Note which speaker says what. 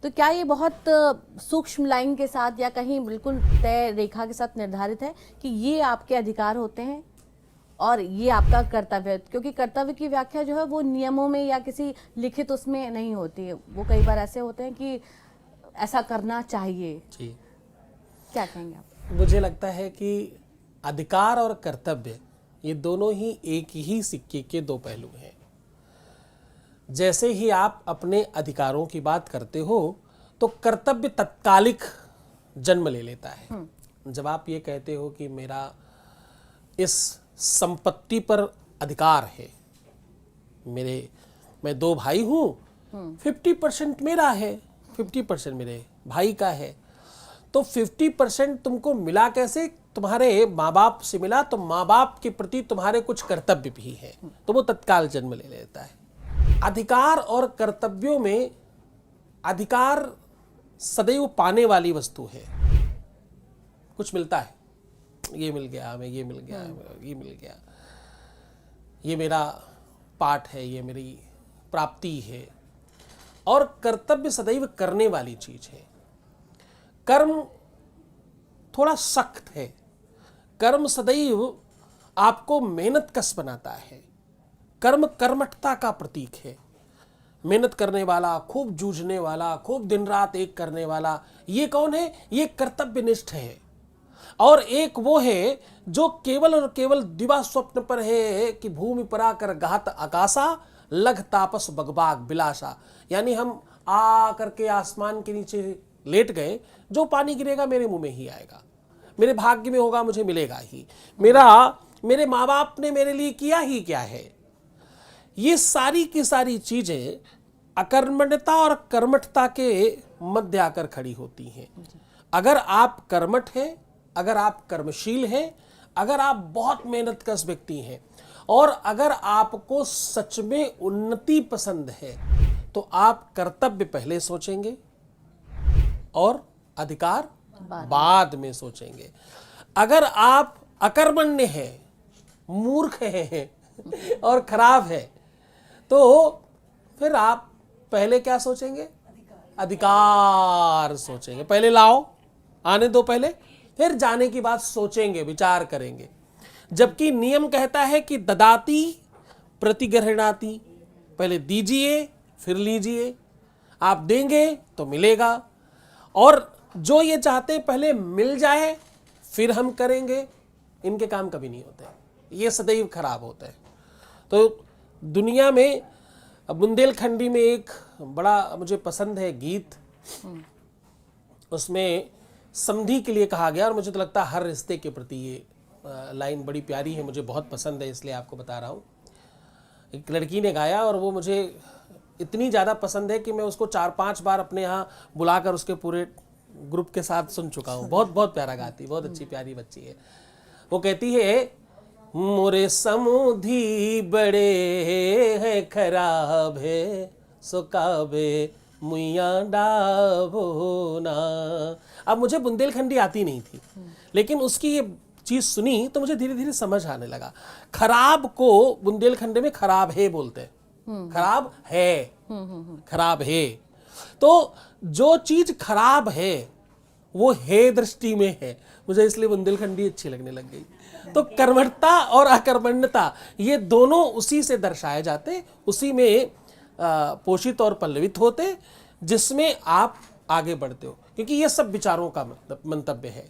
Speaker 1: तो क्या ये बहुत सूक्ष्म लाइन के साथ या कहीं बिल्कुल तय रेखा के साथ निर्धारित है कि ये आपके अधिकार होते हैं और ये आपका कर्तव्य है? क्योंकि कर्तव्य की व्याख्या जो है वो नियमों में या किसी लिखित उसमें नहीं होती है, वो कई बार ऐसे होते हैं कि ऐसा करना चाहिए
Speaker 2: जी।
Speaker 1: क्या कहेंगे आप?
Speaker 2: मुझे लगता है कि अधिकार और कर्तव्य ये दोनों ही एक ही सिक्के के दो पहलू हैं। जैसे ही आप अपने अधिकारों की बात करते हो तो कर्तव्य तत्कालिक जन्म ले लेता है। जब आप ये कहते हो कि मेरा इस संपत्ति पर अधिकार है, मैं दो भाई हूं, 50% मेरा है, 50% मेरे भाई का है, तो 50% तुमको मिला कैसे? तुम्हारे माँ बाप से मिला, तो माँ बाप के प्रति तुम्हारे कुछ कर्तव्य भी है, तो वो तत्काल जन्म ले लेता है। अधिकार और कर्तव्यों में अधिकार सदैव पाने वाली वस्तु है। कुछ मिलता है, ये मिल गया हमें, ये मिल गया, ये मिल गया, ये मेरा पाठ है, ये मेरी प्राप्ति है। और कर्तव्य सदैव करने वाली चीज है। कर्म थोड़ा सख्त है। कर्म सदैव आपको मेहनत कश बनाता है। कर्म कर्मठता का प्रतीक है। मेहनत करने वाला, खूब जूझने वाला, खूब दिन रात एक करने वाला, ये कौन है? ये कर्तव्यनिष्ठ है। और एक वो है जो केवल और केवल दिवा स्वप्न पर है कि भूमि पर आकर गात आकाशा, लघ तापस बगबाग बिलासा। यानी हम आ करके आसमान के नीचे लेट गए, जो पानी गिरेगा मेरे मुंह में ही आएगा, मेरे भाग्य में होगा, मुझे मिलेगा ही। मेरे माँ बाप ने मेरे लिए किया ही क्या है? ये सारी की सारी चीजें अकर्मण्यता और कर्मठता के मध्य आकर खड़ी होती हैं। अगर आप कर्मठ हैं, अगर आप कर्मशील हैं, अगर आप बहुत मेहनतकश व्यक्ति हैं और अगर आपको सच में उन्नति पसंद है, तो आप कर्तव्य पहले सोचेंगे और अधिकार बाद में सोचेंगे। अगर आप अकर्मण्य हैं, मूर्ख हैं और खराब है, तो फिर आप पहले क्या सोचेंगे? अधिकार सोचेंगे। पहले लाओ, आने दो पहले, फिर जाने की बात सोचेंगे, विचार करेंगे। जबकि नियम कहता है कि ददाती प्रतिगृह्णाति, पहले दीजिए फिर लीजिए। आप देंगे तो मिलेगा, और जो ये चाहते हैं पहले मिल जाए फिर हम करेंगे, इनके काम कभी नहीं होते, ये सदैव खराब होते हैं। तो दुनिया में बुंदेलखंडी में एक बड़ा मुझे पसंद है गीत, उसमें समधी के लिए कहा गया, और मुझे तो लगता है हर रिश्ते के प्रति ये लाइन बड़ी प्यारी है, मुझे बहुत पसंद है, इसलिए आपको बता रहा हूँ। एक लड़की ने गाया और वो मुझे इतनी ज़्यादा पसंद है कि मैं उसको 4-5 बार अपने यहाँ बुलाकर उसके पूरे ग्रुप के साथ सुन चुका हूँ। बहुत बहुत प्यारा गाती, बहुत अच्छी प्यारी बच्ची है। वो कहती है, मोरे समधी बड़े हैं खराब है, सुकाबे मुइया डाबो ना। अब मुझे बुंदेलखंडी आती नहीं थी, लेकिन उसकी ये चीज सुनी तो मुझे धीरे धीरे समझ आने लगा। खराब को बुंदेलखंडी में खराब है बोलते हैं, खराब है, खराब है। तो जो चीज खराब है वो है दृष्टि में है, मुझे इसलिए बुंदेलखंडी अच्छी लगने लग गई। तो कर्मठता और अकर्मण्यता ये दोनों उसी से दर्शाए जाते, उसी में पोषित और पल्लवित होते, जिसमें आप आगे बढ़ते हो, क्योंकि ये सब विचारों का मंतव्य है।